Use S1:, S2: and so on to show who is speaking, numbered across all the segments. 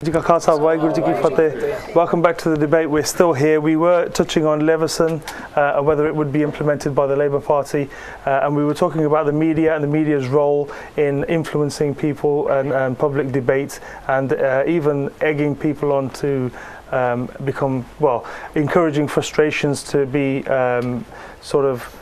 S1: Welcome back to the debate. We're still here. We were touching on Leveson, whether it would be implemented by the Labour Party, and we were talking about the media and the media's role in influencing people and public debate, and even egging people on to become, well, encouraging frustrations to be sort of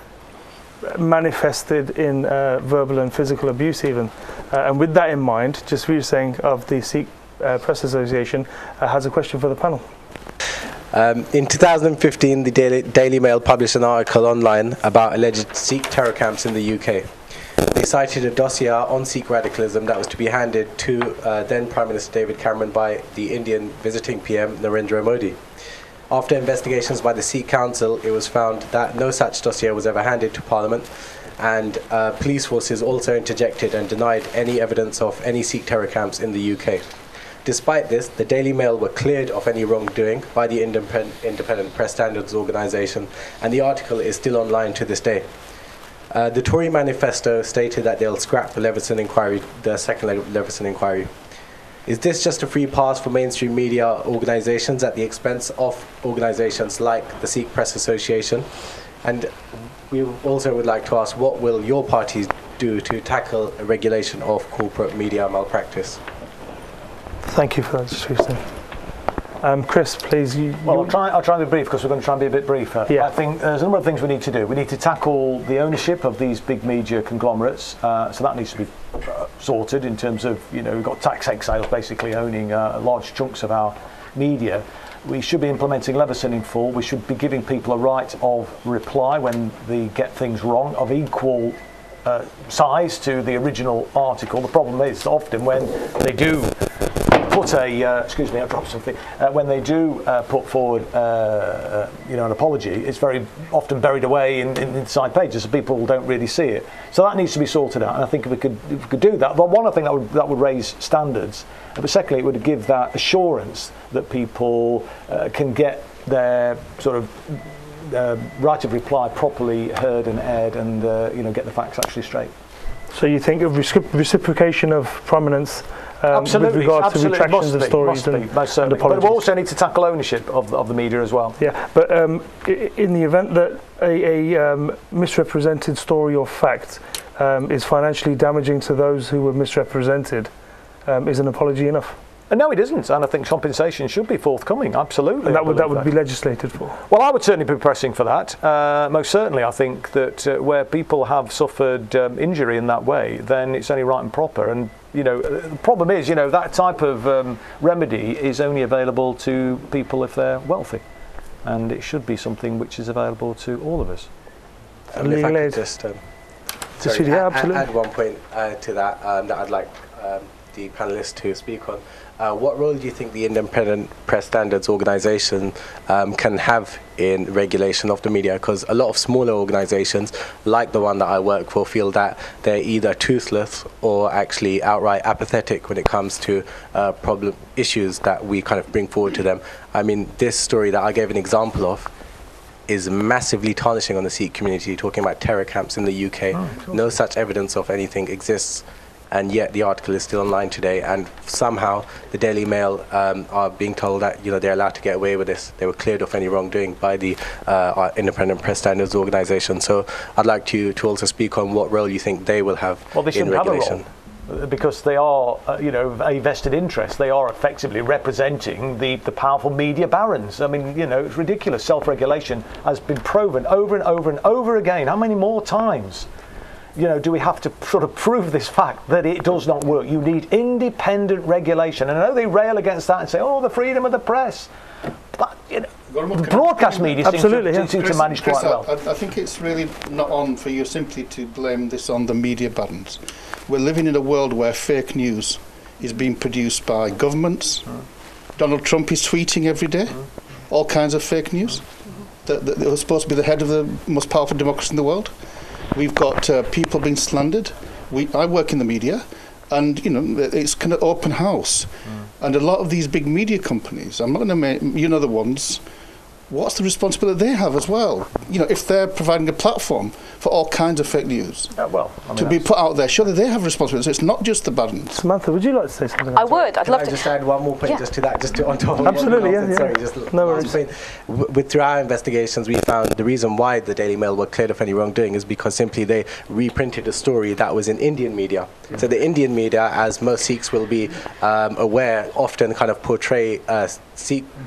S1: manifested in verbal and physical abuse even. And with that in mind, Jasveer Singh of the Sikh Press Association has a question for the panel.
S2: In 2015, the Daily Mail published an article online about alleged Sikh terror camps in the UK. They cited a dossier on Sikh radicalism that was to be handed to then Prime Minister David Cameron by the Indian visiting PM Narendra Modi. After investigations by the Sikh Council, it was found that no such dossier was ever handed to Parliament, and police forces also interjected and denied any evidence of any Sikh terror camps in the UK. Despite this, the Daily Mail were cleared of any wrongdoing by the Independent Press Standards Organisation, and the article is still online to this day. The Tory manifesto stated that they'll scrap the Leveson inquiry, the second Leveson inquiry. Is this just a free pass for mainstream media organisations at the expense of organisations like the Sikh Press Association? And we also would like to ask, what will your parties do to tackle a regulation of corporate media malpractice?
S1: Thank you for that, Jasveer. Chris, please.
S3: I'll try and be brief, because we're going to try and be a bit briefer.
S1: Yeah.
S3: I think there's a number of things we need to do. We need to tackle the ownership of these big media conglomerates, so that needs to be sorted in terms of, you know, we've got tax exiles basically owning large chunks of our media. We should be implementing Leveson in full. We should be giving people a right of reply when they get things wrong, of equal size to the original article. The problem is often when they do put a excuse me, I dropped something. When they do put forward, an apology, it's very often buried away in side pages, so people don't really see it. So that needs to be sorted out, and I think if we could do that. But one, I think that would raise standards. But secondly, it would give that assurance that people can get their sort of right of reply properly heard and aired, and get the facts actually straight.
S1: So you think of reciprocation of prominence with regard to retractions of stories and apologies?
S3: But we also need to tackle ownership of the media as well.
S1: Yeah, but in the event that a misrepresented story or fact is financially damaging to those who were misrepresented, is an apology enough?
S3: No, it isn't, and I think compensation should be forthcoming, absolutely.
S1: And that would be legislated for?
S3: Well, I would certainly be pressing for that. Most certainly, I think that where people have suffered injury in that way, then it's only right and proper. And, the problem is, that type of remedy is only available to people if they're wealthy. And it should be something which is available to all of us.
S2: And if I could just add one point to that, that I'd like the panellists to speak on. What role do you think the Independent Press Standards Organisation can have in regulation of the media? Because a lot of smaller organisations, like the one that I work for, feel that they're either toothless or actually outright apathetic when it comes to problem issues that we kind of bring forward to them. I mean, this story that I gave an example of is massively tarnishing on the Sikh community, talking about terror camps in the UK. No such evidence of anything exists. And yet the article is still online today, and somehow the Daily Mail are being told that they're allowed to get away with this. They were cleared of any wrongdoing by the Independent Press Standards Organisation. So I'd like you to also speak on what role you think they will have in regulation.
S3: Have a role, because they are, a vested interest. They are effectively representing the powerful media barons. I mean, it's ridiculous. Self-regulation has been proven over and over and over again. How many more times? Do we have to sort of prove this fact that it does not work? You need independent regulation. And I know they rail against that and say, the freedom of the press. But, the broadcast media seems to manage quite well.
S4: I think it's really not on for you simply to blame this on the media barons. We're living in a world where fake news is being produced by governments. Donald Trump is tweeting every day, all kinds of fake news. They're supposed to be the head of the most powerful democracy in the world. We've got people being slandered. I work in the media, and it's kind of open house. And a lot of these big media companies, I'm not going to the ones, what's the responsibility they have as well? You know, if they're providing a platform for all kinds of fake news to be put out there, surely they have responsibility. So it's not just the bad ones.
S1: Samantha, would you like to say something?
S5: I would. I'd love to.
S2: Can I just add one more point just to that, just to on top of
S1: Absolutely,
S2: what
S1: yeah.
S2: Sorry, just
S1: No worries.
S2: Through our investigations, we found the reason why the Daily Mail were cleared of any wrongdoing is because simply they reprinted a story that was in Indian media. So the Indian media, as most Sikhs will be aware, often kind of portray the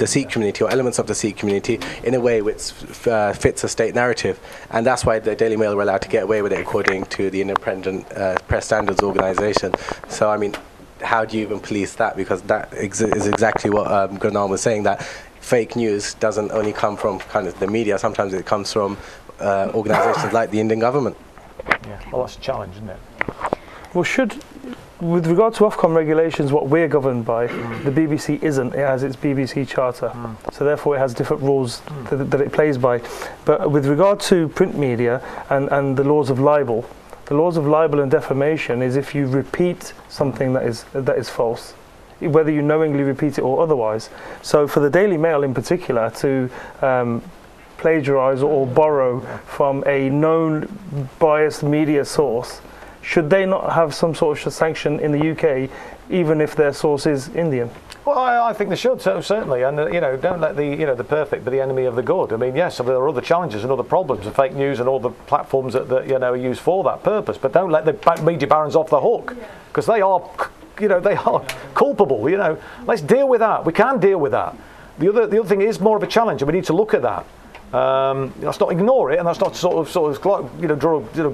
S2: Sikh community or elements of the Sikh community in a way which fits a state narrative, and that's why the Daily Mail were allowed to get away with it according to the Independent Press Standards Organisation. So I mean, how do you even police that? Because that is exactly what Gurmukh was saying, that fake news doesn't only come from kind of the media, sometimes it comes from organisations like the Indian government.
S3: Yeah, well, that's a challenge, isn't it?
S1: Well, with regard to Ofcom regulations, what we're governed by, the BBC isn't. It has its BBC charter, so therefore it has different rules that it plays by. But with regard to print media and the laws of libel, the laws of libel and defamation is if you repeat something that is false, whether you knowingly repeat it or otherwise. So for the Daily Mail in particular to plagiarise or borrow from a known biased media source, should they not have some sort of sanction in the UK, even if their source is Indian?
S3: Well, I think they should, certainly, and don't let the perfect be the enemy of the good. I mean, yes, there are other challenges and other problems of fake news and all the platforms that are used for that purpose. But don't let the media barons off the hook, because they are culpable. Let's deal with that. We can deal with that. The other thing is more of a challenge, and we need to look at that. Let's not ignore it, and let's not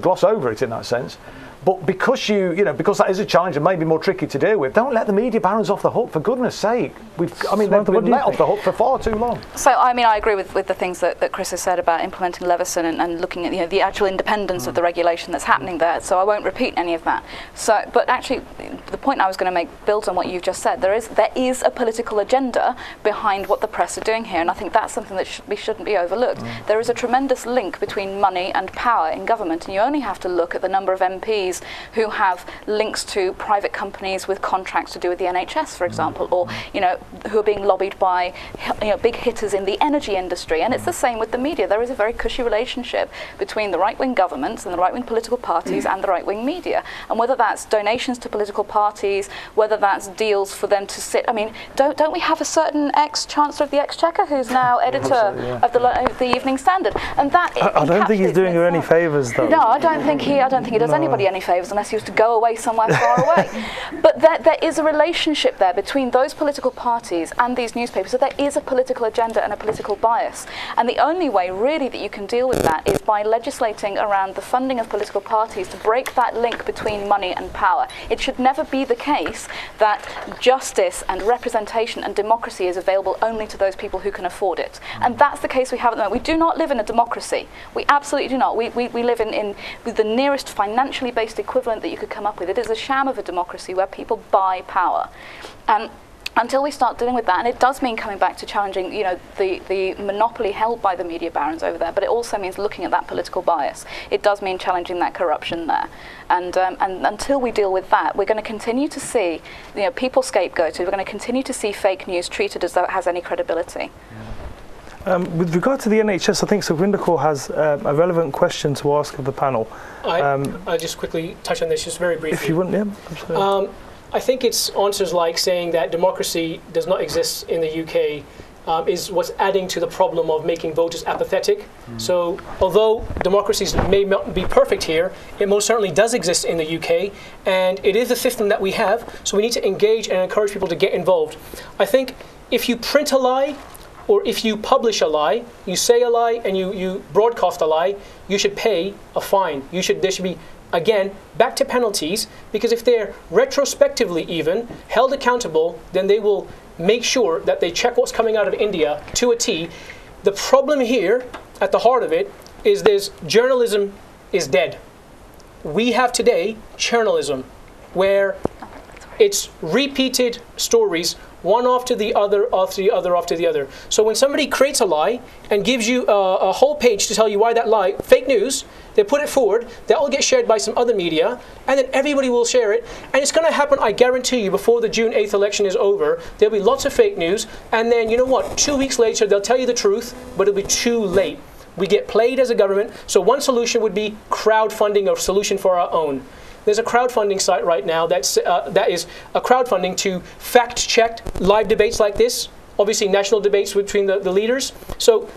S3: gloss over it in that sense. But because because that is a challenge and maybe more tricky to deal with, don't let the media barons off the hook, for goodness sake. They've been let off the hook for far too long.
S5: So, I mean, I agree with the things that Chris has said about implementing Leveson and looking at the actual independence of the regulation that's happening there. So I won't repeat any of that. So, but actually, the point I was going to make builds on what you've just said. There is a political agenda behind what the press are doing here, and I think that's something that shouldn't be overlooked. There is a tremendous link between money and power in government, and you only have to look at the number of MPs who have links to private companies with contracts to do with the NHS, for example, or who are being lobbied by big hitters in the energy industry. And it's the same with the media. There is a very cushy relationship between the right-wing governments and the right-wing political parties and the right-wing media. And whether that's donations to political parties, whether that's deals for them to sit. I mean, don't we have a certain ex-Chancellor of the Exchequer who's now editor of the Evening Standard? And that
S1: I don't think he's doing her any favours, though.
S5: No, I don't think he does anybody any favours unless he was to go away somewhere far away. But there is a relationship there between those political parties and these newspapers. So there is a political agenda and a political bias. And the only way really that you can deal with that is by legislating around the funding of political parties to break that link between money and power. It should never be the case that justice and representation and democracy is available only to those people who can afford it. And that's the case we have at the moment. We do not live in a democracy. We absolutely do not. We live in the nearest financially based equivalent that you could come up with. It is a sham of a democracy where people buy power. And until we start dealing with that, and it does mean coming back to challenging, the monopoly held by the media barons over there, but it also means looking at that political bias. It does mean challenging that corruption there. And until we deal with that, we're going to continue to see, people scapegoated. We're going to continue to see fake news treated as though it has any credibility.
S1: With regard to the NHS, I think Sukhvinder Kaur has a relevant question to ask of the panel.
S6: I'll just quickly touch on this just very briefly.
S1: If you wouldn't, yeah, absolutely.
S6: I think it's answers like saying that democracy does not exist in the UK is what's adding to the problem of making voters apathetic. So although democracies may not be perfect here, it most certainly does exist in the UK, and it is a system that we have, so we need to engage and encourage people to get involved. I think if you print a lie, or if you publish a lie, you say a lie and you broadcast a lie, you should pay a fine. There should be, again, back to penalties, because if they're retrospectively even held accountable, then they will make sure that they check what's coming out of India to a T. The problem here, at the heart of it, is journalism is dead. We have today journalism where it's repeated stories one after the other, after the other, after the other. So when somebody creates a lie and gives you a whole page to tell you why that lie, fake news, they put it forward, that will get shared by some other media, and then everybody will share it. And it's going to happen, I guarantee you, before the June 8th election is over. There'll be lots of fake news, and then, you know what, 2 weeks later, they'll tell you the truth, but it'll be too late. We get played as a government, so one solution would be crowdfunding, a solution for our own. There's a crowdfunding site right now that is a crowdfunding to fact-check live debates like this, obviously national debates between the leaders. So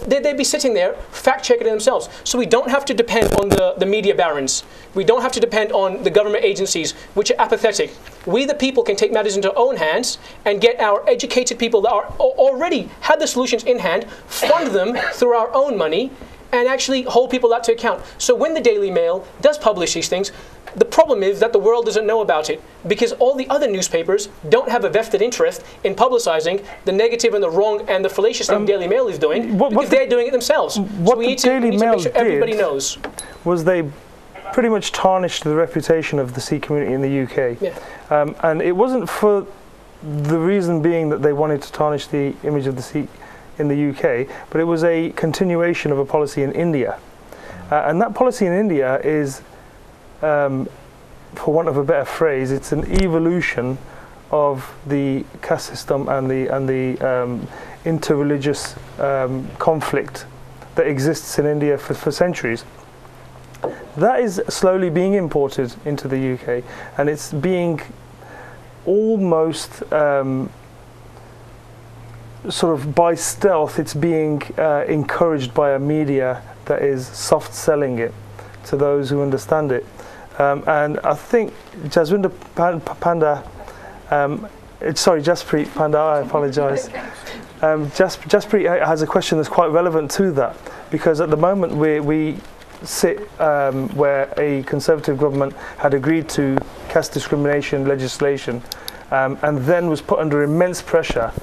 S6: they'd be sitting there fact-checking it themselves. So we don't have to depend on the media barons. We don't have to depend on the government agencies, which are apathetic. We, the people, can take matters into our own hands and get our educated people that are already had the solutions in hand, fund them through our own money, and actually hold people out to account. So when the Daily Mail does publish these things, the problem is that the world doesn't know about it, because all the other newspapers don't have a vested interest in publicizing the negative and the wrong and the fallacious thing Daily Mail is doing, because they're doing it themselves.
S1: What
S6: so we need to make sure everybody knows.
S1: Was they pretty much tarnished the reputation of the Sikh community in the UK.
S6: Yeah.
S1: And it wasn't for the reason being that they wanted to tarnish the image of the Sikh in the UK, but it was a continuation of a policy in India. And that policy in India is, for want of a better phrase, it's an evolution of the caste system and the interreligious conflict that exists in India for centuries. That is slowly being imported into the UK, and it's being almost sort of by stealth, it's being encouraged by a media that is soft selling it to those who understand it. And I think Jaspreet Panda, I apologise. Jaspreet has a question that's quite relevant to that, because at the moment we sit where a Conservative government had agreed to caste discrimination legislation and then was put under immense pressure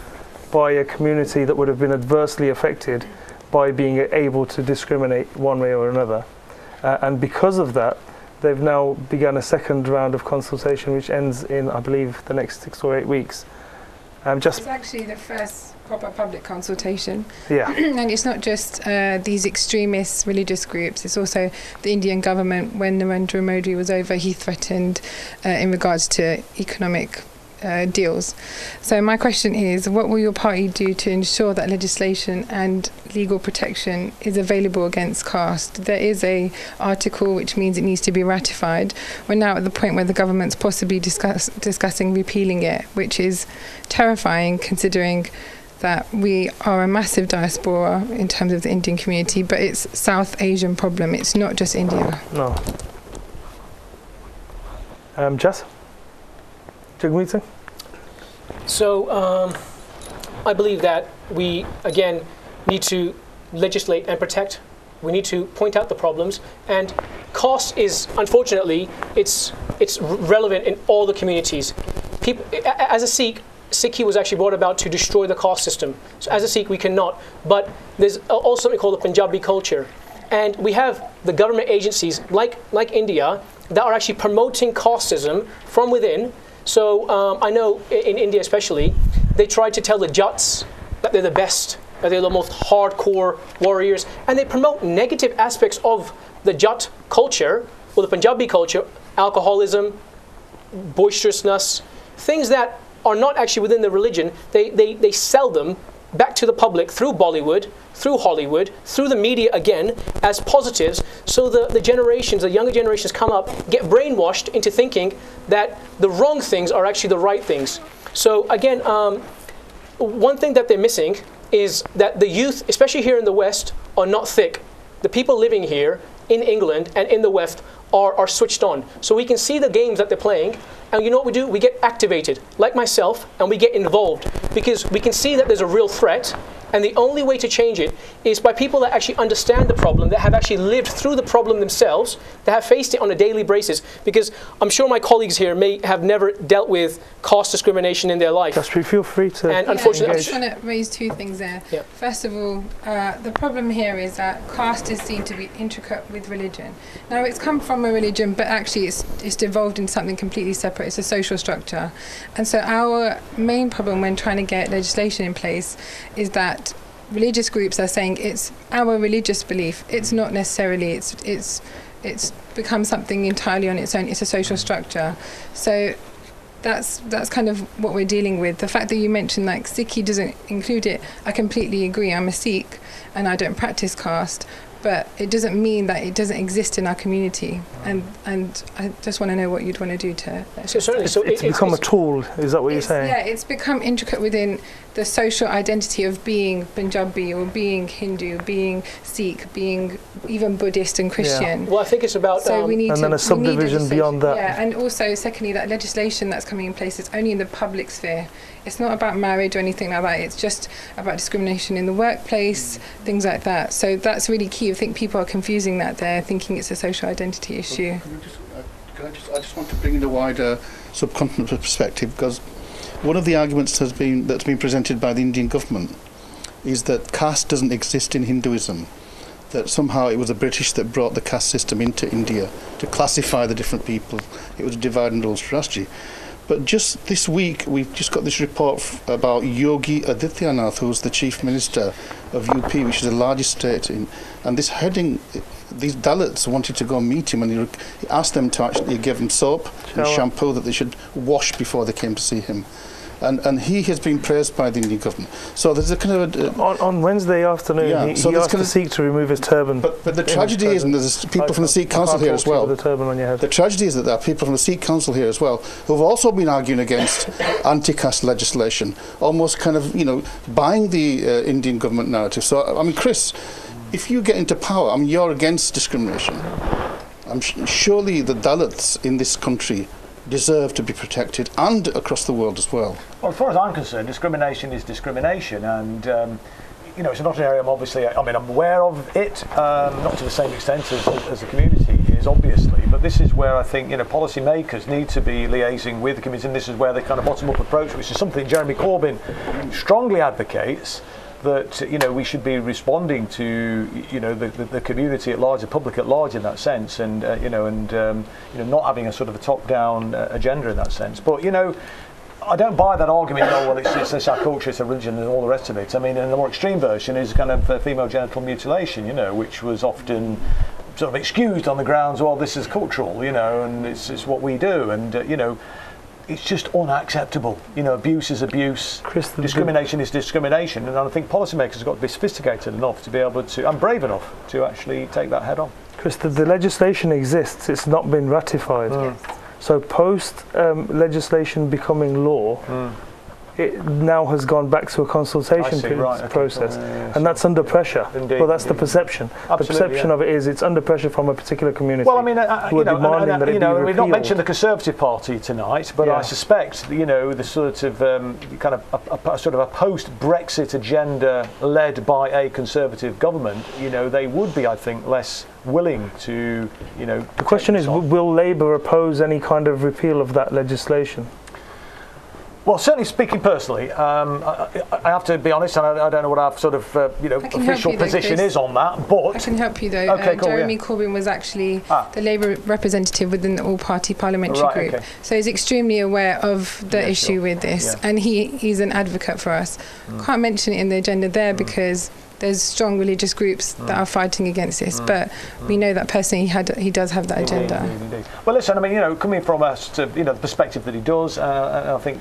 S1: by a community that would have been adversely affected by being able to discriminate one way or another. And because of that, they've now begun a second round of consultation, which ends in, I believe, the next 6 or 8 weeks.
S7: It's actually the first proper public consultation.
S1: Yeah.
S7: And it's not just these extremist religious groups, it's also the Indian government. When Narendra Modi was over, he threatened in regards to economic deals. So my question is, what will your party do to ensure that legislation and legal protection is available against caste? There is a article which means it needs to be ratified. We're now at the point where the government's possibly discussing repealing it, which is terrifying considering that we are a massive diaspora in terms of the Indian community, but it's a South Asian problem, it's not just India.
S1: No. Jagmeet Singh?
S6: So I believe that we, again, need to legislate and protect. We need to point out the problems. And caste is, unfortunately, it's relevant in all the communities. People, as a Sikhi was actually brought about to destroy the caste system. So as a Sikh, we cannot. But there's also something called the Punjabi culture. And we have the government agencies, like India, that are actually promoting casteism from within. So I know in India especially, they try to tell the Jats that they're the best, that they're the most hardcore warriors, and they promote negative aspects of the Jat culture, or the Punjabi culture, alcoholism, boisterousness, things that are not actually within the religion. They sell them back to the public through Bollywood, through Hollywood, through the media again, as positives, so the generations, the younger generations come up, get brainwashed into thinking that the wrong things are actually the right things. So again, one thing that they're missing is that the youth, especially here in the West, are not thick. The people living here in England and in the West are switched on. So we can see the games that they're playing, and you know what we do? We get activated, like myself, and we get involved, because we can see that there's a real threat, And the only way to change it is by people that actually understand the problem, that have actually lived through the problem themselves, that have faced it on a daily basis. Because I'm sure my colleagues here may have never dealt with caste discrimination in their life.
S1: Just feel free to.
S6: And unfortunately,
S7: I just want to raise two things there.
S6: Yeah.
S7: First of all, the problem here is that caste is seen to be intricate with religion. Now, it's come from a religion, but actually it's devolved into something completely separate. It's a social structure. And so our main problem when trying to get legislation in place is that religious groups are saying it's our religious belief. It's not necessarily. It's become something entirely on its own. It's a social structure. So that's kind of what we're dealing with. The fact that you mentioned like Sikhi doesn't include it, I completely agree. I'm a Sikh and I don't practice caste, but it doesn't mean that it doesn't exist in our community. And I just want to know what you'd want to do to.
S6: So certainly, so
S1: it's become a tool. Is that what you're saying?
S7: Yeah, it's become intricate within the social identity of being Punjabi or being Hindu, being Sikh, being even Buddhist and Christian.
S6: Yeah. Well, I think it's about.
S7: So we need
S1: and
S7: to,
S1: then a subdivision beyond that.
S7: Yeah, and also secondly, that legislation that's coming in place is only in the public sphere. It's not about marriage or anything like that. It's just about discrimination in the workplace, things like that. So that's really key. I think people are confusing that. They're thinking it's a social identity issue.
S4: I just want to bring in a wider subcontinental perspective, because one of the arguments that's been presented by the Indian government is that caste doesn't exist in Hinduism, that somehow it was the British that brought the caste system into India to classify the different people. It was a divide and rule strategy. But just this week, we've just got this report about Yogi Adityanath, who's the Chief Minister of UP, which is the largest state in, and this heading, these Dalits wanted to go and meet him, and he asked them to actually give them soap and shampoo that they should wash before they came to see him. And he has been praised by the Indian government. So there's a kind of
S1: on Wednesday afternoon, he asked the Sikh to remove his turban.
S4: But the tragedy is, and there's people from the Sikh Council here as well.
S1: The turban on your head.
S4: The tragedy is that there are people from the Sikh Council here as well who've also been arguing against anti-caste legislation, almost kind of buying the Indian government narrative. So I mean, Chris, if you get into power, I mean, you're against discrimination. Surely the Dalits in this country deserve to be protected, and across the world as well.
S3: Well, as far as I'm concerned, discrimination is discrimination, and it's not an area I'm aware of it, not to the same extent as the community is, obviously, but this is where I think policy makers need to be liaising with the community, and this is where the kind of bottom-up approach, which is something Jeremy Corbyn strongly advocates, that we should be responding to the community at large, the public at large in that sense, and not having a sort of a top-down agenda in that sense. But I don't buy that argument. It's our culture, it's a religion, and all the rest of it. I mean, and the more extreme version is kind of female genital mutilation, which was often sort of excused on the grounds, well, this is cultural, and it's what we do, and it's just unacceptable. Abuse is abuse. Discrimination is discrimination, and I think policymakers have got to be sophisticated enough to be able to, and brave enough to actually take that head on.
S1: Chris, the legislation exists. It's not been ratified.
S7: Yes.
S1: So post legislation becoming law, it now has gone back to a consultation process, and that's under pressure.
S3: Indeed,
S1: well, that's the perception.
S3: Absolutely,
S1: the perception of it is it's under pressure from a particular community.
S3: Well, I mean,
S1: who are demanding that it be repealed.
S3: We've not mentioned the Conservative Party tonight, but I suspect the sort of kind of a sort of a post-Brexit agenda led by a Conservative government. They would be, I think, less willing to.
S1: The question is, will Labour oppose any kind of repeal of that legislation?
S3: Well, certainly speaking personally, I have to be honest, and I don't know what our sort of official position is on that. But
S7: I can help you though.
S3: Okay, cool,
S7: Jeremy Corbyn was actually the Labour representative within the all-party parliamentary group, so he's extremely aware of the issue with this, and he's an advocate for us. Can't mention it in the agenda there because there's strong religious groups that are fighting against this, but we know that personally he does have that agenda.
S3: Indeed. Well, listen, I mean, coming from us to the perspective that he does, and I think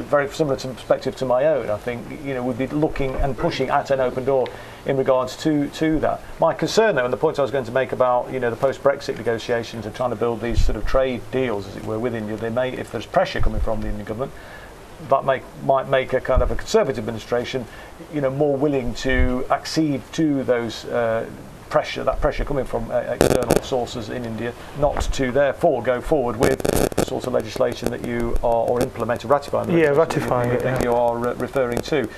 S3: very similar to the perspective to my own. I think we'd be looking and pushing at an open door in regards to that. My concern, though, and the point I was going to make about the post-Brexit negotiations and trying to build these sort of trade deals, as it were, with India, they may, if there's pressure coming from the Indian government, that might make a kind of a Conservative administration, more willing to accede to those pressure coming from external sources in India, not to therefore go forward with the sort of legislation that you are, or implement or ratifying.
S1: Ratifying it.
S3: That you are referring to.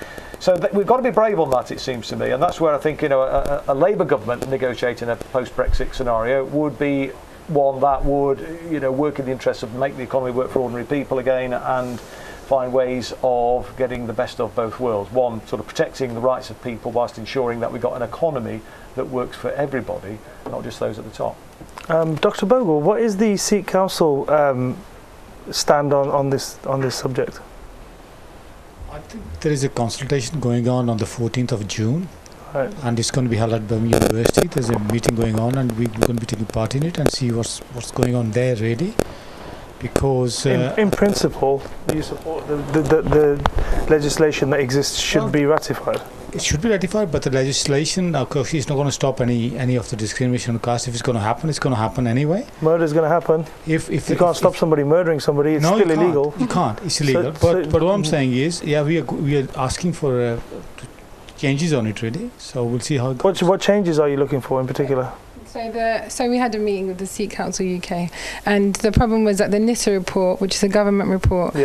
S3: So we've got to be brave on that, it seems to me, and that's where I think, you know, a Labour government negotiating a post-Brexit scenario would be one that would, you know, work in the interest of make the economy work for ordinary people again, and find ways of getting the best of both worlds. One, sort of protecting the rights of people whilst ensuring that we've got an economy that works for everybody, not just those at the top.
S1: Dr. Bogle, what is the Sikh Council stand on this subject?
S8: I think there is a consultation going on the 14th of June.
S1: Right.
S8: And it's going to be held at Birmingham University. There's a meeting going on, and we're going to be taking part in it and see what's going on there, really. Because
S1: in principle, you support the legislation that exists should be ratified.
S8: It should be ratified, but the legislation, of course, is not going to stop any of the discrimination on caste. If it's going to happen, it's going to happen anyway.
S1: Murder is going to happen. If you can't stop somebody murdering somebody, it's still illegal.
S8: You can't. It's illegal. But what I'm saying is, yeah, we are asking for changes on it, really. So we'll see how it goes.
S1: What changes are you looking for in particular?
S7: So we had a meeting with the Sikh Council UK, and the problem was that the NISA report, which is a government report,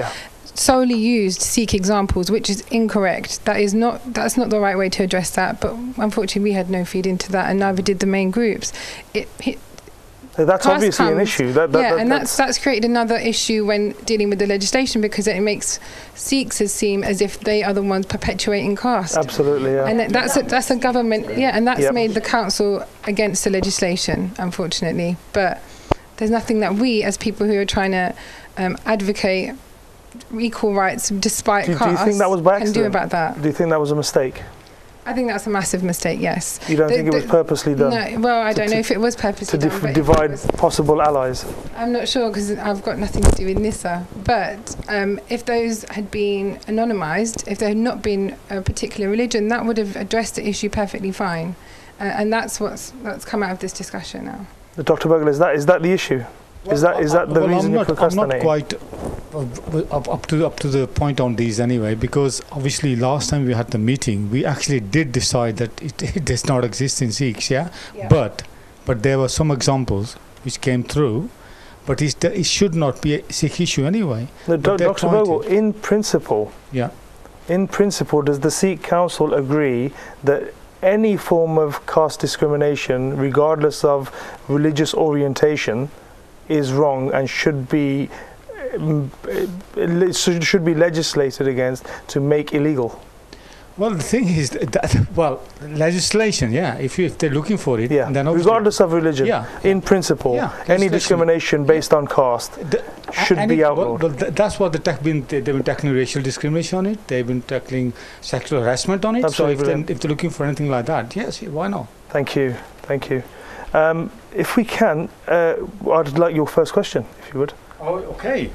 S7: solely used Sikh examples, which is incorrect. That's not the right way to address that. But unfortunately, we had no feed into that, and neither did the main groups.
S1: That's obviously an issue.
S7: That's created another issue when dealing with the legislation, because it makes Sikhs seem as if they are the ones perpetuating caste.
S1: Absolutely, yeah.
S7: And that's a government, and that's made the council against the legislation, unfortunately. But there's nothing that we, as people who are trying to advocate equal rights despite caste,
S1: do you think that was by accident?
S7: Can do about that.
S1: Do you think that was a mistake?
S7: I think that's a massive mistake, yes.
S1: You don't think it was purposely done?
S7: No, well, I don't know if it was purposely done.
S1: To divide possible allies?
S7: I'm not sure, because I've got nothing to do with NISA. But if those had been anonymised, if there had not been a particular religion, that would have addressed the issue perfectly fine. And that's come out of this discussion now.
S1: Dr. Bogle, is that the issue? Is that the reason you're procrastinating?
S8: I'm not quite up to the point on these anyway, because obviously last time we had the meeting, we actually did decide that it does not exist in Sikhs, but there were some examples which came through, but it should not be a Sikh issue anyway.
S1: No, Dr. Bogle, in principle, does the Sikh Council agree that any form of caste discrimination, regardless of religious orientation, is wrong and should be legislated against to make illegal?
S8: Well, the thing is that legislation, if they're looking for it, then
S1: regardless of religion, in principle, any discrimination based on caste should be outlawed.
S8: Well, that's what they've been tackling racial discrimination on it. They've been tackling sexual harassment on it.
S1: Absolutely.
S8: So if they're looking for anything like that, yes, why not?
S1: Thank you. If we can, I'd like your first question, if you would.
S8: Oh, okay.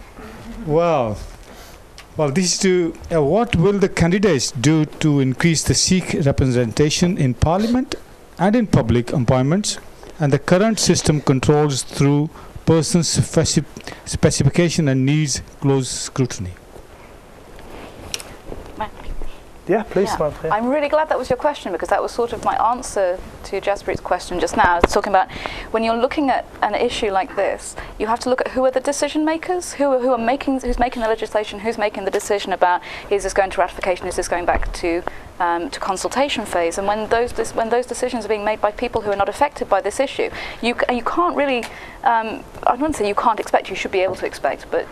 S8: Well, this is what will the candidates do to increase the Sikh representation in Parliament and in public appointments, and the current system controls through person specification and needs close scrutiny?
S1: Yeah, please, Samantha.
S5: I'm really glad that was your question, because that was sort of my answer to Jaspreet's question just now. It's talking about when you're looking at an issue like this, you have to look at who are the decision makers, who's making the legislation, who's making the decision about is this going to ratification, is this going back to consultation phase. And when those decisions are being made by people who are not affected by this issue, you can't really. I wouldn't say you can't expect. You should be able to expect, but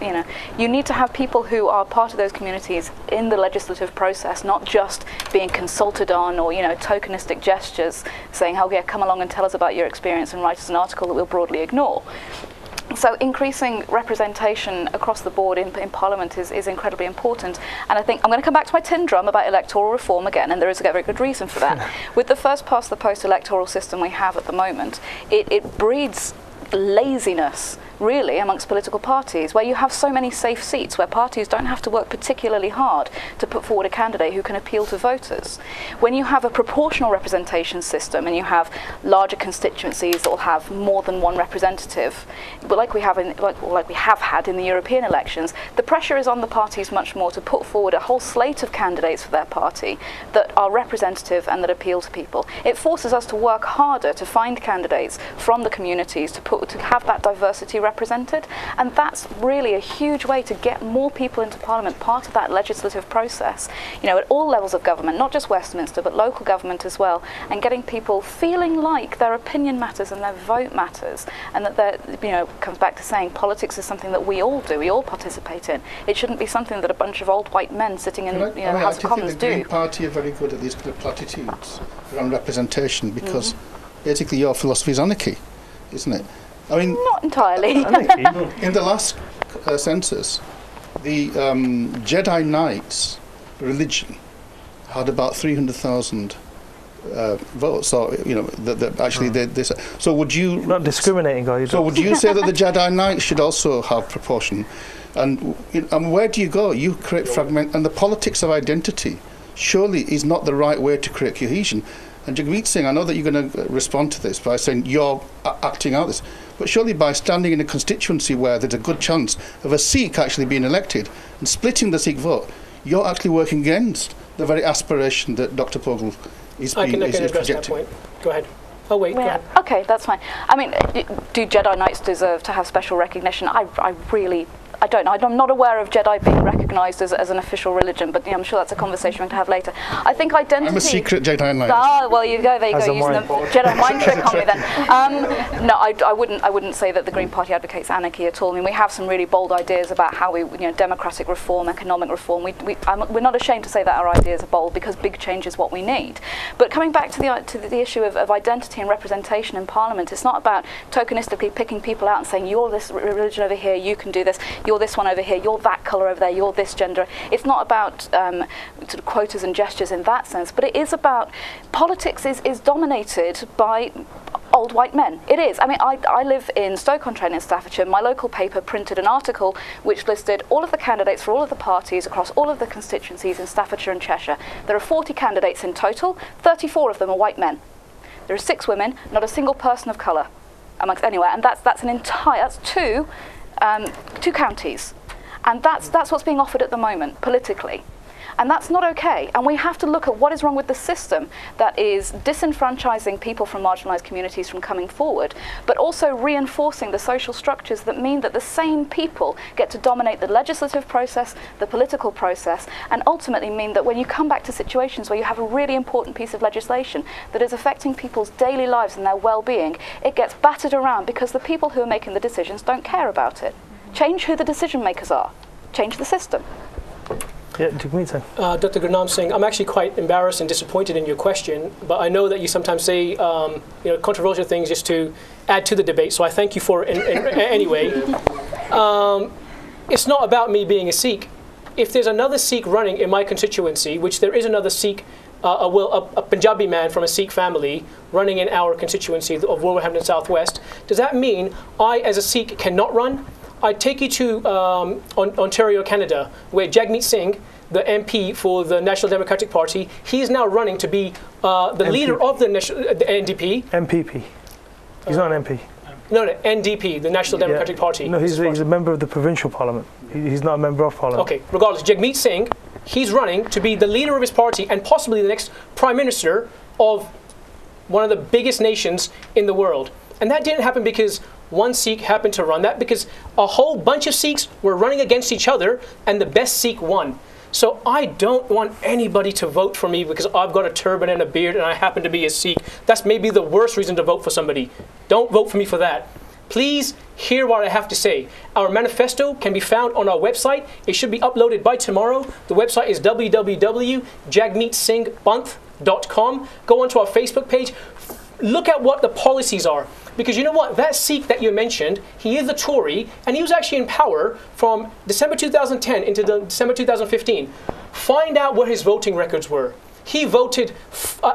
S5: you need to have people who are part of those communities in the legislative process, not just being consulted on or tokenistic gestures saying, "Oh yeah, come along and tell us about your experience and write us an article that we'll broadly ignore." So increasing representation across the board in Parliament is incredibly important. And I think I'm going to come back to my tin drum about electoral reform again, and there is a very good reason for that. With the first past the post electoral system we have at the moment, it breeds laziness really amongst political parties, where you have so many safe seats where parties don't have to work particularly hard to put forward a candidate who can appeal to voters. When you have a proportional representation system and you have larger constituencies that will have more than one representative, but like we have had in the European elections, the pressure is on the parties much more to put forward a whole slate of candidates for their party that are representative and that appeal to people. It forces us to work harder to find candidates from the communities to have that diversity represented. And that's really a huge way to get more people into Parliament, part of that legislative process, at all levels of government, not just Westminster, but local government as well, and getting people feeling like their opinion matters and their vote matters, and that comes back to saying politics is something that we all do, we all participate in. It shouldn't be something that a bunch of old white men sitting in the House of Commons do.
S4: The Green Party are very good at these kind of platitudes around representation, because basically your philosophy is anarchy, isn't it? I mean,
S5: not entirely.
S4: In the last census, the Jedi Knights religion had about 300,000 votes. So so would you
S1: not discriminating, guys?
S4: So would you say that the Jedi Knights should also have proportion? And where do you go? You create fragment, and the politics of identity surely is not the right way to create cohesion. And Jagmeet Singh, I know that you're going to respond to this by saying you're acting out this, but surely by standing in a constituency where there's a good chance of a Sikh actually being elected and splitting the Sikh vote, you're actually working against the very aspiration that Dr. Pogel is projecting.
S6: I can address that point. Go ahead. Oh, wait, go ahead.
S5: Okay, that's fine. I mean, do Jedi Knights deserve to have special recognition? I don't know. I'm not aware of Jedi being recognised as an official religion, but I'm sure that's a conversation we can have later. I think identity...
S4: I'm a secret Jedi Knight.
S5: Ah, well, there you go, using the Jedi mind trick on me then. No, I wouldn't say that the Green Party advocates anarchy at all. I mean, we have some really bold ideas about how we, democratic reform, economic reform. We're not ashamed to say that our ideas are bold, because big change is what we need. But coming back to the issue of identity and representation in Parliament, it's not about tokenistically picking people out and saying, you're this religion over here, you can do this. You're this one over here, you're that colour over there, you're this gender. It's not about sort of quotas and gestures in that sense, but it is about politics is dominated by old white men. It is. I mean, I live in Stoke-on-Trent in Staffordshire. My local paper printed an article which listed all of the candidates for all of the parties across all of the constituencies in Staffordshire and Cheshire. There are 40 candidates in total, 34 of them are white men. There are 6 women, not a single person of colour amongst anywhere, and that's two counties, and that's what's being offered at the moment politically, and that's not okay. And we have to look at what is wrong with the system that is disenfranchising people from marginalised communities from coming forward, but also reinforcing the social structures that mean that the same people get to dominate the legislative process, the political process, and ultimately mean that when you come back to situations where you have a really important piece of legislation that is affecting people's daily lives and their well-being, it gets battered around because the people who are making the decisions don't care about it. Change who the decision makers are. Change the system.
S1: Yeah, Jagmeet.
S6: Dr. Gurmukh Singh, I'm actually quite embarrassed and disappointed in your question, but I know that you sometimes say controversial things just to add to the debate, so I thank you for it anyway. It's not about me being a Sikh. If there's another Sikh running in my constituency, which there is another Sikh, a Punjabi man from a Sikh family running in our constituency of Wolverhampton South West, does that mean I, as a Sikh, cannot run? I take you to Ontario, Canada, where Jagmeet Singh, the MP for the National Democratic Party, he is now running to be the leader of the NDP.
S1: MPP. He's not an MP.
S6: No, NDP, the National Democratic Party.
S1: No, he's a member of the provincial parliament. He's not a member of parliament.
S6: Okay, regardless, Jagmeet Singh, he's running to be the leader of his party and possibly the next prime minister of one of the biggest nations in the world. And that didn't happen because one Sikh happened to run that, because a whole bunch of Sikhs were running against each other and the best Sikh won. So I don't want anybody to vote for me because I've got a turban and a beard and I happen to be a Sikh. That's maybe the worst reason to vote for somebody. Don't vote for me for that. Please hear what I have to say. Our manifesto can be found on our website. It should be uploaded by tomorrow. The website is www.jagmeetsinghpanth.com. Go onto our Facebook page. Look at what the policies are. Because you know what? That Sikh that you mentioned, he is a Tory, and he was actually in power from December 2010 into December 2015. Find out what his voting records were. He voted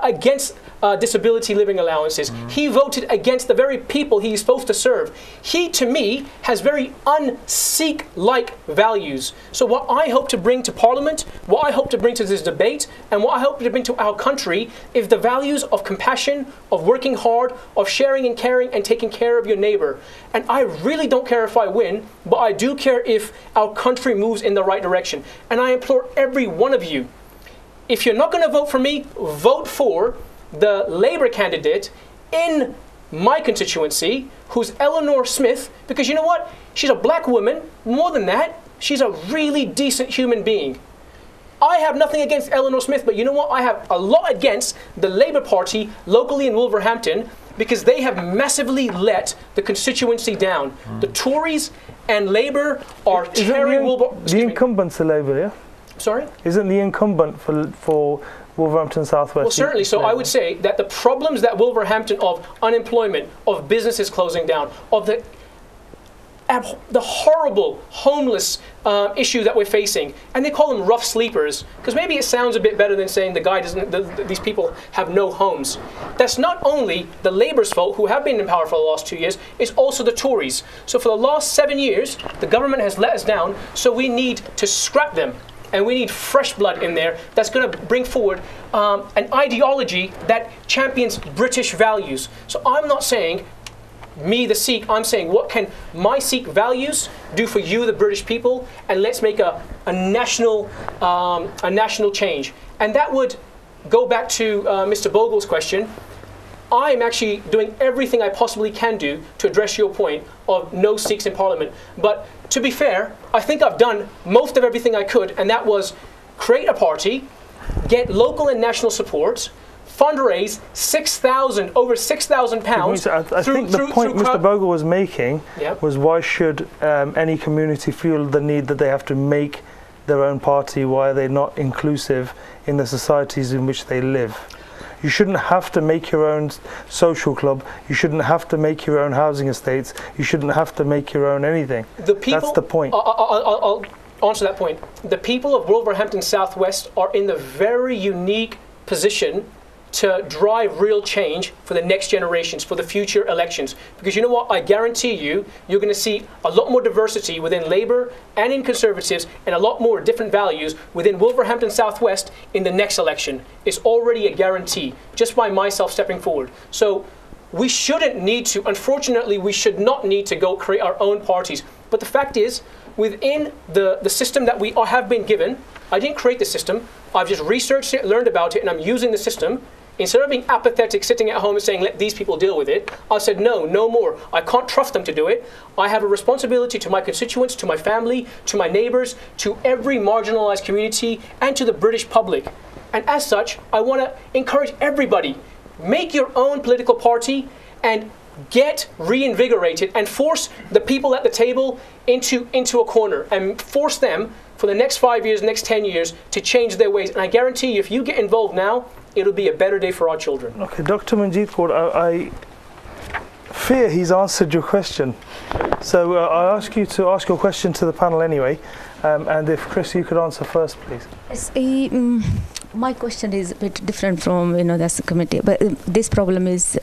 S6: against disability living allowances. He voted against the very people he's supposed to serve. He, to me, has very un-Sikh-like values. So what I hope to bring to Parliament, what I hope to bring to this debate, and what I hope to bring to our country is the values of compassion, of working hard, of sharing and caring and taking care of your neighbor. And I really don't care if I win, but I do care if our country moves in the right direction. And I implore every one of you, if you're not going to vote for me, vote for the Labour candidate in my constituency, who's Eleanor Smith, because you know what? She's a black woman. More than that, she's a really decent human being. I have nothing against Eleanor Smith, but you know what? I have a lot against the Labour Party locally in Wolverhampton, because they have massively let the constituency down. The Tories and Labour are tearing Wolverhampton.
S1: The incumbent's the Labour, yeah?
S6: Sorry?
S1: Isn't the incumbent for Wolverhampton South West?
S6: Well, certainly. So I would say that the problems that Wolverhampton, of unemployment, of businesses closing down, of the horrible homeless issue that we're facing, and they call them rough sleepers, because maybe it sounds a bit better than saying the guy doesn't. These people have no homes. That's not only the Labour's fault, who have been in power for the last 2 years, it's also the Tories. So for the last 7 years, the government has let us down. So we need to scrap them, and we need fresh blood in there that's going to bring forward an ideology that champions British values. So I'm not saying me, the Sikh, I'm saying what can my Sikh values do for you, the British people, and let's make a national change. And that would go back to Mr. Bogle's question. I'm actually doing everything I possibly can do to address your point of no Sikhs in Parliament. But to be fair, I think I've done most of everything I could, and that was create a party, get local and national support, fundraise over £6,000.
S1: I think the point Mr. Bogle was making was, why should any community feel the need that they have to make their own party? Why are they not inclusive in the societies in which they live? You shouldn't have to make your own social club. You shouldn't have to make your own housing estates. You shouldn't have to make your own anything. That's the point.
S6: I'll answer that point. The people of Wolverhampton South West are in the very unique position to drive real change for the next generations, for the future elections. Because you know what, I guarantee you're going to see a lot more diversity within Labour and in Conservatives, and a lot more different values within Wolverhampton South West in the next election. It's already a guarantee, just by myself stepping forward. So we shouldn't need to, unfortunately, we should not need to go create our own parties. But the fact is, within the system that we have been given, I didn't create the system, I've just researched it, learned about it, and I'm using the system. Instead of being apathetic, sitting at home and saying, let these people deal with it, I said, no more. I can't trust them to do it. I have a responsibility to my constituents, to my family, to my neighbours, to every marginalised community, and to the British public. And as such, I want to encourage everybody, make your own political party and get reinvigorated, and force the people at the table into a corner, and force them for the next 5 years, next 10 years, to change their ways. And I guarantee you, if you get involved now, it'll be a better day for our children.
S1: Okay, Dr. Manjeet Kaur, I fear he's answered your question. So I'll ask you to ask your question to the panel anyway. And if Chris, you could answer first, please.
S9: Yes, my question is a bit different from the committee, but this problem is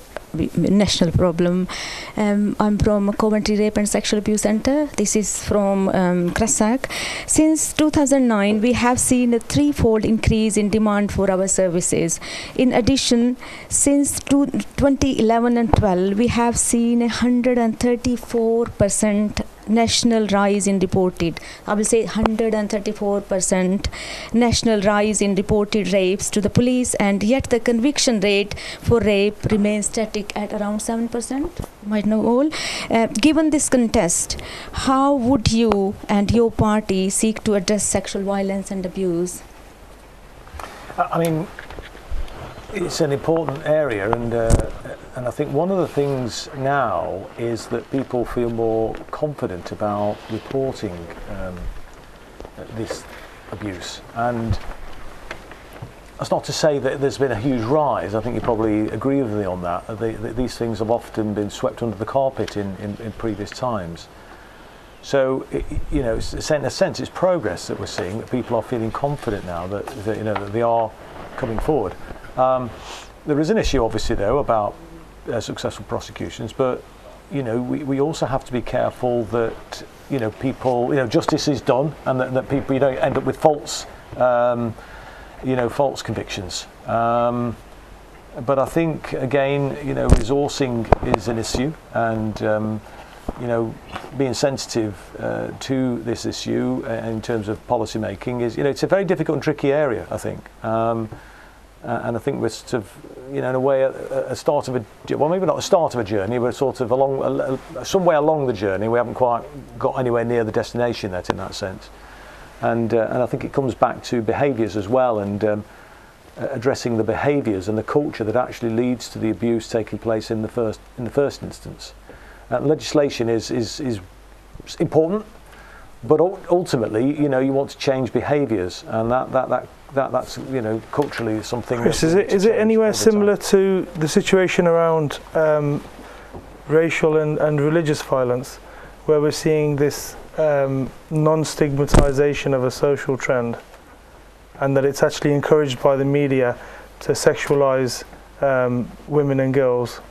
S9: national problem. I'm from Coventry Rape and Sexual Abuse Centre. This is from Cressack. Since 2009, we have seen a threefold increase in demand for our services. In addition, since 2011 and 12, we have seen 134% national rise in reported, I will say 134% national rise in reported rapes to the police, and yet the conviction rate for rape remains static at around 7%. You might know all. Given this context, how would you and your party seek to address sexual violence and abuse?
S3: I mean, it's an important area, and I think one of the things now is that people feel more confident about reporting this abuse. And that's not to say that there's been a huge rise. I think you probably agree with me on that. These things have often been swept under the carpet in previous times. So, in a sense, it's progress that we're seeing, that people are feeling confident now that they are coming forward. There is an issue, obviously, though, about successful prosecutions, but we also have to be careful that people, justice is done, and that people don't end up with false convictions. But I think again, resourcing is an issue, and being sensitive to this issue in terms of policy making is, it's a very difficult and tricky area, I think. And I think we're sort of you know, in a way, a start of a, well, maybe not the start of a journey, but sort of along, somewhere along the journey. We haven't quite got anywhere near the destination yet in that sense. And I think it comes back to behaviours as well, and addressing the behaviours and the culture that actually leads to the abuse taking place in the first instance. Legislation is important, but ultimately, you know, you want to change behaviours, and that's, you know, culturally something.
S1: Chris, is it anywhere similar to the situation around racial and religious violence, where we're seeing this non-stigmatization of a social trend, and that it's actually encouraged by the media to sexualize women and girls?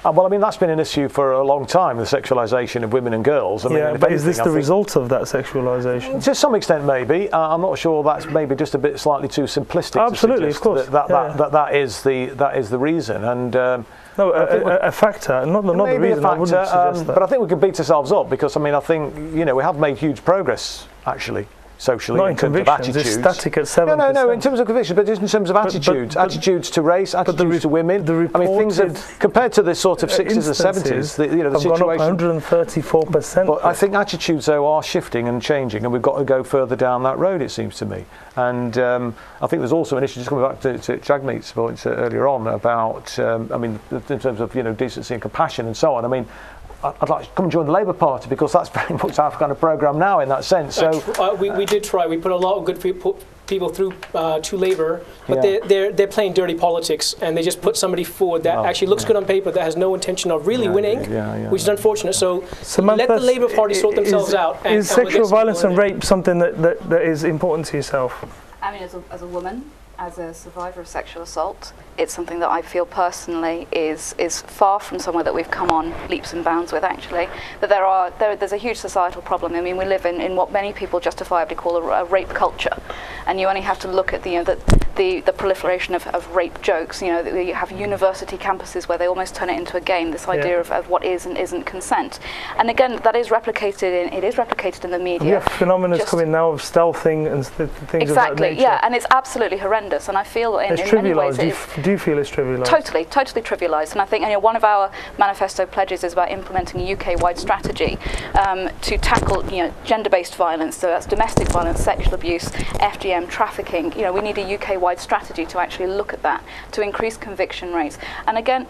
S3: Well, I mean, that's been an issue for a long time, the sexualisation of women and girls. I mean,
S1: but is this the result of that sexualisation?
S3: To some extent, maybe. I'm not sure that's maybe just a bit slightly too simplistic.
S1: Absolutely, of course.
S3: That is the reason, and
S1: no, a factor, not the reason. I wouldn't suggest that.
S3: But I think we can beat ourselves up, because I mean, I think, you know, we have made huge progress actually. Socially,
S1: not in terms of attitudes. It's static at 7%.
S3: No, in terms of convictions, but just in terms of attitudes. Attitudes to race, attitudes to women. I mean, things that, compared to the sort of 60s or 70s, the situation...
S1: gone up 134%.
S3: But I think attitudes, though, are shifting and changing, and we've got to go further down that road, it seems to me. And I think there's also an issue, just coming back to Jagmeet's point earlier on, about, I mean, in terms of, you know, decency and compassion and so on. I mean, I'd like to come and join the Labour Party, because that's very much our kind of programme now in that sense. So
S6: we did try. We put a lot of good people through to Labour, but they're playing dirty politics, and they just put somebody forward that actually looks good on paper, that has no intention of really winning, which is unfortunate. So
S1: Samantha,
S6: let the Labour Party sort themselves out.
S1: Is sexual violence and rape something that is important to yourself?
S5: I mean, as a woman, as a survivor of sexual assault, it's something that I feel personally is far from somewhere that we've come on leaps and bounds with, actually. That there's a huge societal problem. I mean, we live in what many people justifiably call a rape culture, and you only have to look at the proliferation of rape jokes. You know, you have university campuses where they almost turn it into a game, this idea of what is and isn't consent. And again, that is replicated in the media.
S1: We have phenomena coming now of stealthing and things
S5: exactly,
S1: of that nature.
S5: Yeah, and it's absolutely horrendous. And I feel in many ways
S1: do you feel it's trivialised?
S5: Totally trivialised. And I think, you know, one of our manifesto pledges is about implementing a UK-wide strategy to tackle, you know, gender-based violence. So that's domestic violence, sexual abuse, FGM, trafficking. You know, we need a UK-wide strategy to actually look at that, to increase conviction rates. And again,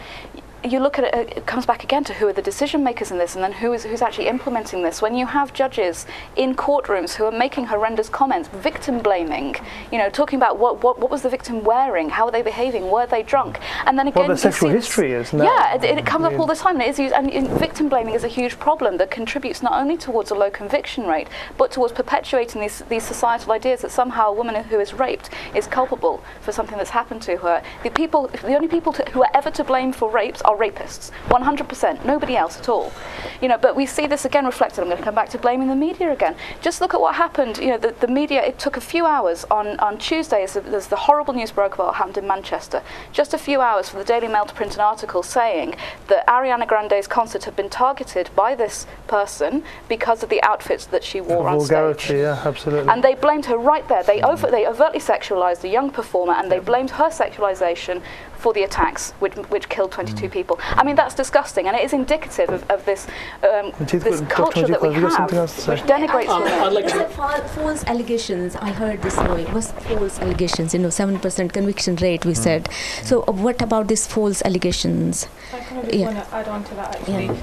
S5: you look at it, it comes back again to who are the decision makers in this, and then who's actually implementing this. When you have judges in courtrooms who are making horrendous comments, victim blaming, you know, talking about what was the victim wearing, how are they behaving, were they drunk, and then again,
S1: what the sexual history is now.
S5: Yeah, it comes up all the time, and it is used, and victim blaming is a huge problem that contributes not only towards a low conviction rate, but towards perpetuating these societal ideas that somehow a woman who is raped is culpable for something that's happened to her. The only people who are ever to blame for rapes are rapists, 100%, nobody else at all. You know, but we see this again reflected. I'm going to come back to blaming the media again. Just look at what happened. You know, the media, it took a few hours on Tuesday, there's the horrible news broke about what happened in Manchester. Just a few hours for the Daily Mail to print an article saying that Ariana Grande's concert had been targeted by this person because of the outfits that she wore on stage.
S1: Yeah, absolutely.
S5: And they blamed her right there. They overtly sexualized a young performer, and they blamed her sexualization for the attacks, which killed 22 people. I mean, that's disgusting, and it is indicative of this culture that we have, which denigrates women.
S9: I'd like to false allegations. I heard this morning. Was false allegations? You know, 7% conviction rate. We said. So, what about these false allegations?
S10: I kind of just want to add on to that, actually.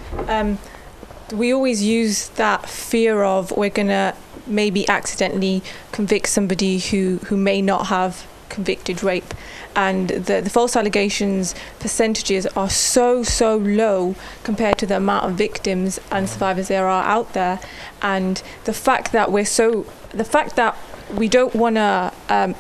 S10: We always use that fear of we're gonna maybe accidentally convict somebody who may not have convicted rape, and the false allegations percentages are so low compared to the amount of victims and survivors there are out there. And the fact that we don't want to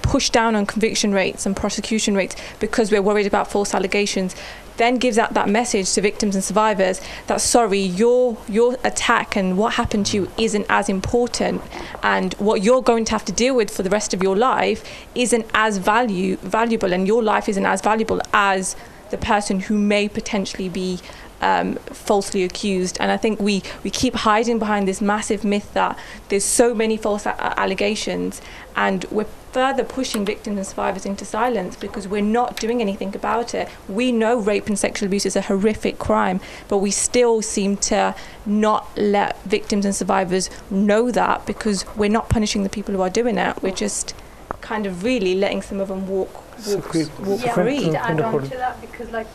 S10: push down on conviction rates and prosecution rates because we're worried about false allegations then gives out that message to victims and survivors that, sorry, your attack and what happened to you isn't as important, and what you're going to have to deal with for the rest of your life isn't as valuable, and your life isn't as valuable as the person who may potentially be falsely accused. And I think we keep hiding behind this massive myth that there's so many false allegations, and we're further pushing victims and survivors into silence because we're not doing anything about it. We know rape and sexual abuse is a horrific crime, but we still seem to not let victims and survivors know that because we're not punishing the people who are doing it. We're just kind of really letting some of them walk free.
S11: To add on to that, because like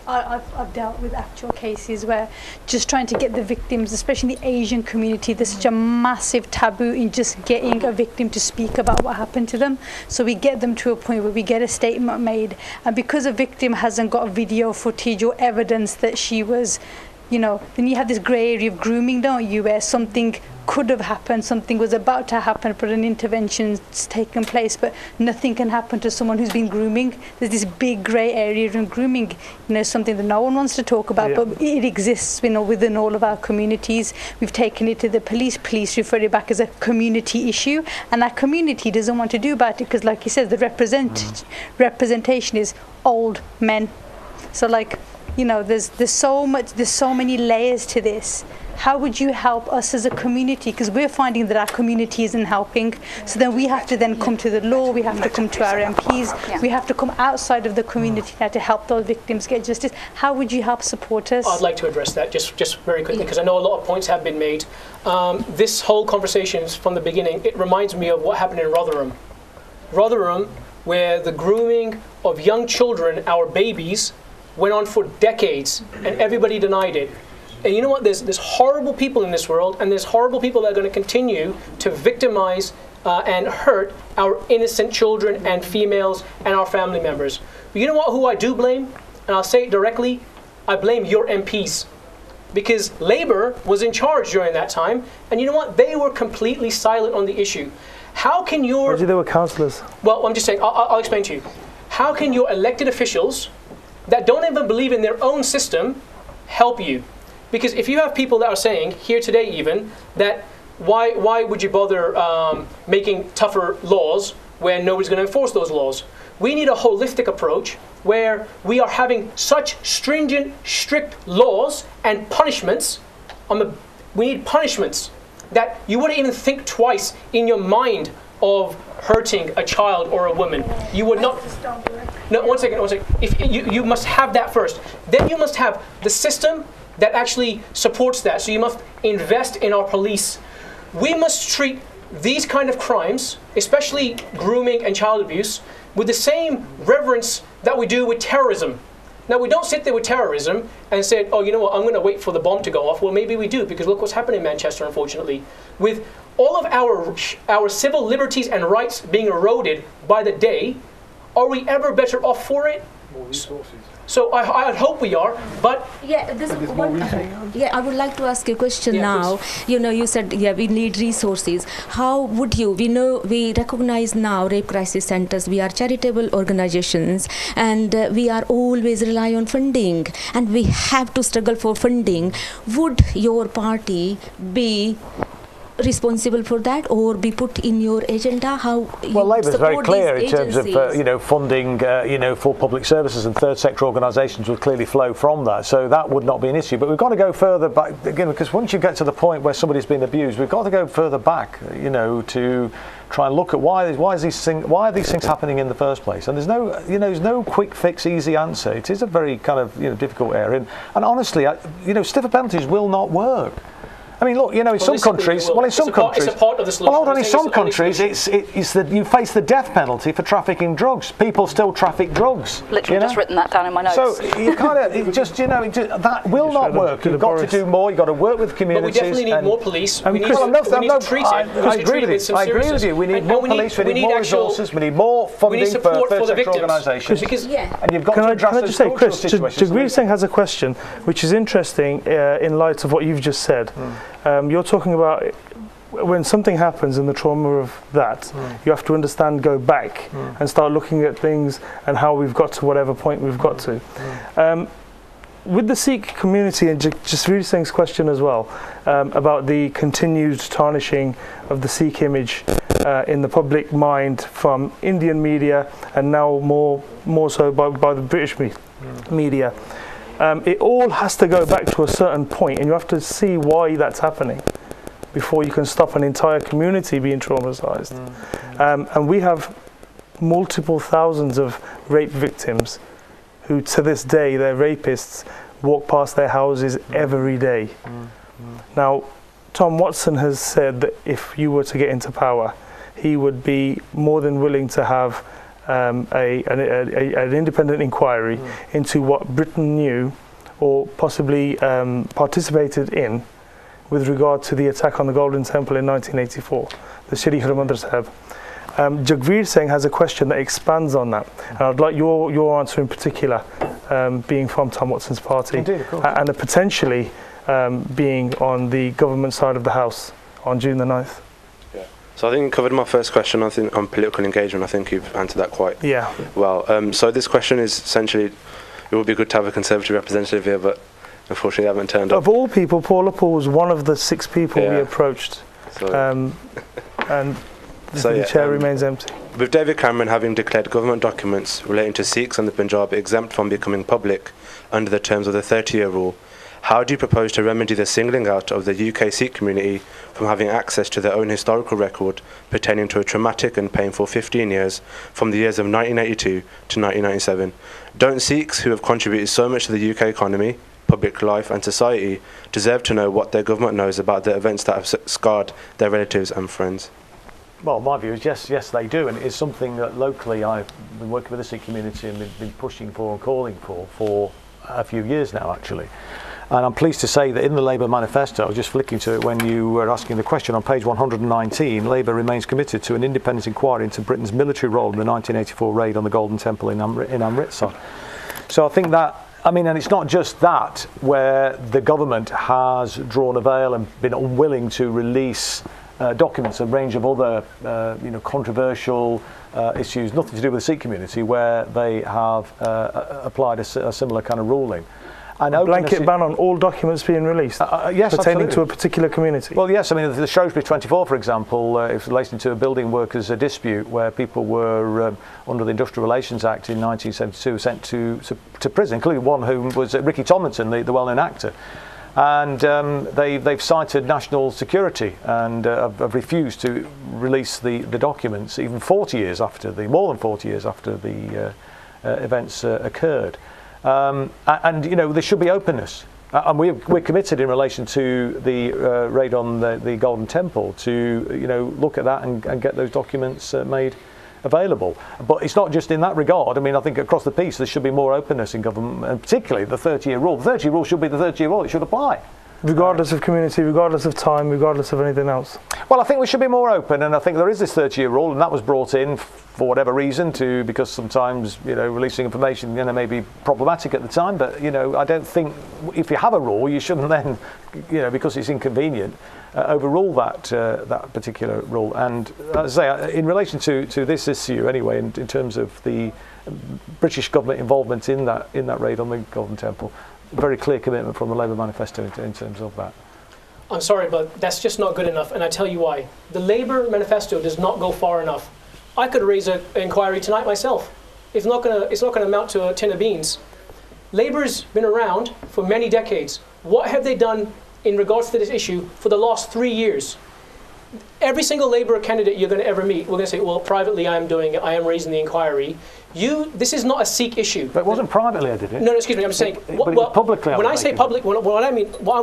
S11: I've dealt with actual cases where just trying to get the victims, especially in the Asian community, there's such a massive taboo in just getting a victim to speak about what happened to them. So we get them to a point where we get a statement made, and because a victim hasn't got video footage or evidence that she was, then you have this grey area of grooming, don't you, where something could have happened, something was about to happen, but an intervention's taken place, but nothing can happen to someone who's been grooming. There's this big grey area in grooming, something that no one wants to talk about, but it exists, within all of our communities. We've taken it to the police refer it back as a community issue, and that community doesn't want to do about it because, like you said, the representation is old men. So there's so many layers to this. How would you help us as a community? Because we're finding that our community isn't helping. So then we have to then come to the law, we have to come to our MPs, we have to come outside of the community now to help those victims get justice. How would you help support us?
S6: I'd like to address that just very quickly, because I know a lot of points have been made. This whole conversation from the beginning, it reminds me of what happened in Rotherham. Rotherham, where the grooming of young children, our babies, went on for decades, and everybody denied it. And you know what? There's horrible people in this world, and there's horrible people that are going to continue to victimize and hurt our innocent children and females and our family members. But you know what? Who I do blame, and I'll say it directly, I blame your MPs. Because Labour was in charge during that time, and you know what? They were completely silent on the issue. How can your...
S1: They were councillors.
S6: Well, I'm just saying, I'll explain to you. How can your elected officials that don't even believe in their own system help you? Because if you have people that are saying, here today even, that why would you bother making tougher laws when nobody's going to enforce those laws? We need a holistic approach where we are having such stringent, strict laws and punishments. We need punishments that you wouldn't even think twice in your mind of hurting a child or a woman. You would not... No, one second. If you must have that first. Then you must have the system that actually supports that. So you must invest in our police. We must treat these kind of crimes, especially grooming and child abuse, with the same reverence that we do with terrorism. Now, we don't sit there with terrorism and say, oh, you know what, I'm going to wait for the bomb to go off. Well, maybe we do, because look what's happened in Manchester, unfortunately. With all of our civil liberties and rights being eroded by the day, are we ever better off for it?
S3: More resources.
S6: So I hope we are, but...
S9: Yeah, I would like to ask you a question now. Please. You said, we need resources. How would you, we recognize now rape crisis centers, we are charitable organizations, and we are always rely on funding, and we have to struggle for funding. Would your party be responsible for that, or be put in your agenda? How
S3: well, Labour's very clear in terms of funding for public services, and third sector organisations would clearly flow from that, so that would not be an issue. But we've got to go further back again, because once you get to the point where somebody's been abused, we've got to go further back, to try and look at why are these things happening in the first place. And there's no quick fix, easy answer. It is a very kind of difficult area, and honestly, stiffer penalties will not work. I mean, look, in some countries, it's a part of the solution. Well, hold on, in some countries, it's that you face the death penalty for trafficking drugs. People still traffic drugs.
S5: Literally just written that down in my notes.
S3: So you kind of, that will not work. You've got to do more. You've got to work with communities.
S6: But we definitely need more police. We need to treat it.
S3: I agree with you. We need more police. We need more resources. We need more funding for third sector organisations. And you've got to address those social situations.
S1: Jagmeet Singh has a question, which is interesting in light of what you've just said. You're talking about when something happens and the trauma of that, you have to understand, go back and start looking at things and how we've got to whatever point we've got to. With the Sikh community, and Jagmeet Singh's question as well, about the continued tarnishing of the Sikh image in the public mind from Indian media, and now more so by the British media. It all has to go back to a certain point, and you have to see why that's happening before you can stop an entire community being traumatized. And we have multiple thousands of rape victims who, to this day, their rapists walk past their houses every day. Now, Tom Watson has said that if you were to get into power, he would be more than willing to have an independent inquiry into what Britain knew or possibly participated in with regard to the attack on the Golden Temple in 1984, the Shri Harmandir Sahib. Jagmeet Singh has a question that expands on that, and I'd like your answer in particular, being from Tom Watson's party.
S3: Indeed, of course.
S1: And potentially being on the government side of the House on June the 9th.
S12: So I think you covered my first question. I think on political engagement, I think you've answered that quite well. So this question is essentially, it would be good to have a Conservative representative here, but unfortunately they haven't turned up.
S1: Of all people, Paula Poole was one of the 6 people we approached, and the chair remains empty.
S12: With David Cameron having declared government documents relating to Sikhs and the Punjab exempt from becoming public under the terms of the 30-year rule, how do you propose to remedy the singling out of the UK Sikh community from having access to their own historical record pertaining to a traumatic and painful 15 years from the years of 1982 to 1997? Don't Sikhs, who have contributed so much to the UK economy, public life and society, deserve to know what their government knows about the events that have scarred their relatives and friends?
S3: Well, my view is yes, they do, and it's something that locally I've been working with the Sikh community and been pushing for and calling for a few years now, actually. And I'm pleased to say that in the Labour manifesto, I was just flicking to it when you were asking the question, on page 119, Labour remains committed to an independent inquiry into Britain's military role in the 1984 raid on the Golden Temple in Amritsar. So I think that, I mean, and it's not just that where the government has drawn a veil and been unwilling to release documents, a range of other controversial issues, nothing to do with the Sikh community, where they have applied a similar kind of ruling. And
S1: a blanket ban on all documents being released
S3: yes,
S1: pertaining
S3: absolutely.
S1: to a particular community.
S3: Well, yes, I mean, the Shrewsbury 24, for example, is relating to a building workers' dispute where people were, under the Industrial Relations Act in 1972, sent to prison, including one who was Ricky Tomlinson, the well-known actor. And they've cited national security and have refused to release the documents even more than 40 years after the events occurred. And there should be openness, and we're committed in relation to the raid on the Golden Temple to look at that and get those documents made available. But it's not just in that regard. I mean, I think across the piece there should be more openness in government, and particularly the 30-year rule. The 30-year rule should be the 30-year rule. It should apply.
S1: Regardless of community, regardless of time, regardless of anything else?
S3: Well, I think we should be more open, and I think there is this 30-year rule, and that was brought in for whatever reason, because sometimes releasing information may be problematic at the time. But I don't think if you have a rule, you shouldn't then because it's inconvenient overrule that particular rule. And as I say, in relation to this issue anyway, in terms of the British government involvement in that raid on the Golden Temple, very clear commitment from the Labour manifesto in terms of that.
S6: I'm sorry, but that's just not good enough, and I tell you why. The Labour manifesto does not go far enough. I could raise an inquiry tonight myself. It's not going to amount to a tin of beans. Labour's been around for many decades. What have they done in regards to this issue for the last 3 years? Every single Labour candidate you're going to ever meet, we're going to say, well, privately I am doing it, I am raising the inquiry. This is not a Sikh issue.
S3: But it wasn't privately I did it.
S6: No, excuse me, I'm saying,
S3: publicly.
S6: When I say public, what I mean, what I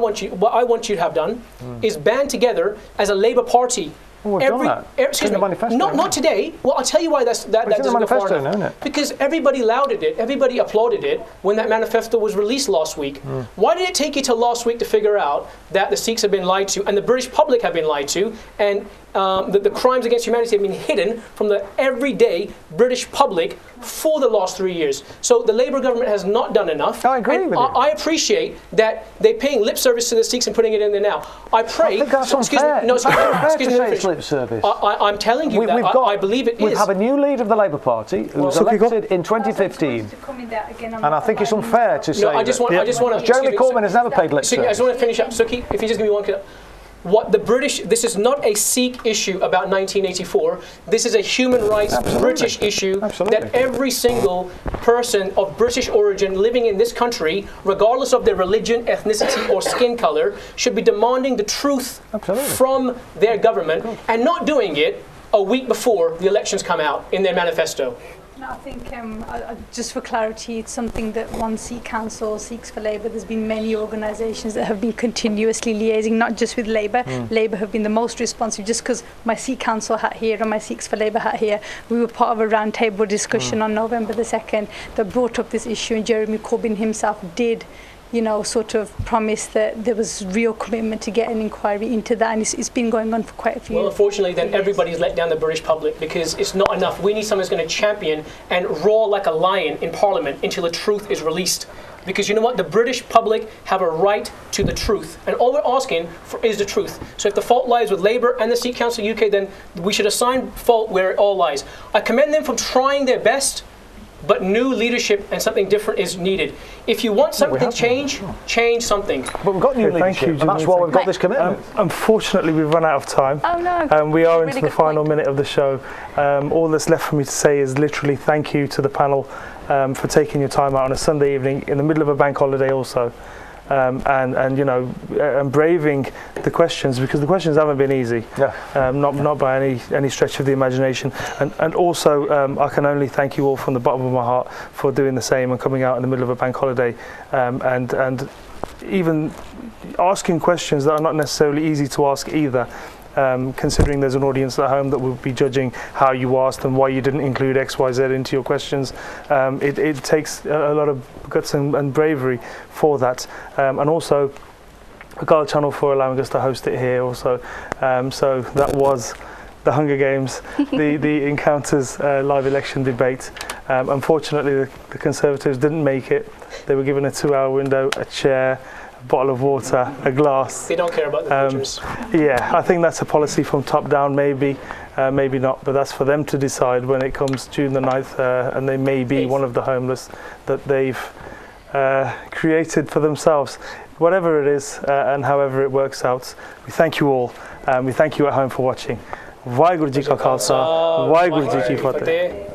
S6: want you to have done is band together as a Labour Party.
S3: Well, we've done that.
S6: Excuse me, not today. Well, I'll tell you why that doesn't go far enough. Because everybody lauded it, everybody applauded it when that manifesto was released last week. Why did it take you till last week to figure out that the Sikhs have been lied to and the British public have been lied to, and the crimes against humanity have been hidden from the everyday British public for the last 3 years? So the Labour government has not done enough.
S3: I agree with you.
S6: I appreciate that they're paying lip service to the Sikhs and putting it in there now. I pray.
S3: I think that's unfair. Lip service.
S6: I'm telling you I believe it is.
S3: We have a new leader of the Labour Party who was elected in 2015, and I think it's unfair to say.
S6: No, I just want to.
S3: Jeremy Corbyn has never paid lip service.
S6: I just want to finish up. Suki, if you just give me one. what the British, this is not a Sikh issue about 1984. This is a human rights British issue that every single person of British origin living in this country, regardless of their religion, ethnicity, or skin color, should be demanding the truth from their government and not doing it a week before the elections come out in their manifesto.
S11: I think, just for clarity, it's something that One Sikh Council, Sikhs for Labour, there's been many organisations that have been continuously liaising, not just with Labour. Labour have been the most responsive, just because my Sikh Council hat here and my Sikhs for Labour hat here, we were part of a roundtable discussion on November the 2nd that brought up this issue, and Jeremy Corbyn himself did, you know, sort of promise that there was real commitment to get an inquiry into that, and it's been going on for quite a few years.
S6: Well, unfortunately, then everybody's let down the British public, because it's not enough. We need someone who's going to champion and roar like a lion in Parliament until the truth is released. Because you know what? The British public have a right to the truth, and all we're asking for is the truth. So if the fault lies with Labour and the Sikh Council UK, then we should assign fault where it all lies. I commend them for trying their best, but new leadership and something different is needed. If you want something to change, change something.
S3: But we've got new leadership, and that's why we've got this commitment.
S1: Unfortunately, we've run out of time.
S5: Oh no.
S1: We are
S5: really
S1: into the final minute of the show. All that's left for me to say is literally thank you to the panel for taking your time out on a Sunday evening in the middle of a bank holiday also. And you know, and braving the questions, because the questions haven't been easy, not by any stretch of the imagination. And also, I can only thank you all from the bottom of my heart for doing the same and coming out in the middle of a bank holiday, and even asking questions that are not necessarily easy to ask either. Considering there's an audience at home that will be judging how you asked and why you didn't include X, Y, Z into your questions. It takes a lot of guts and bravery for that. And also, Akaal Channel for allowing us to host it here also. So that was the Hunger Games, the Encounters live election debate. Unfortunately, the Conservatives didn't make it. They were given a 2-hour window, a chair, a bottle of water, a glass.
S6: They don't care about the voters.
S1: Yeah, I think that's a policy from top down, maybe, maybe not, but that's for them to decide when it comes June the 9th, and they may be one of the homeless that they've created for themselves. Whatever it is, and however it works out, we thank you all. We thank you at home for watching. Waheguru Ji Ka Khalsa, Waheguru Ji Ki Fateh.